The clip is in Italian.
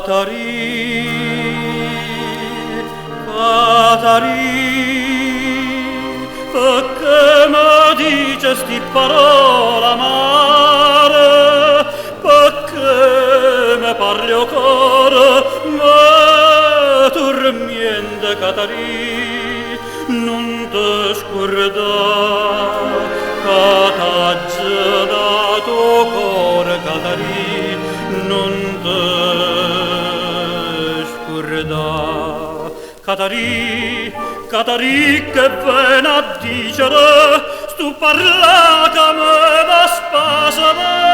Catarì, perché mi dicesti parola amare, perché mi parli o cuore, me tormenta Catarì, non te scordare, che t'ha dato cuore Catarì, non te scordare. Catarì, Catarì, che ven a dicere, stu parla che me va spasare.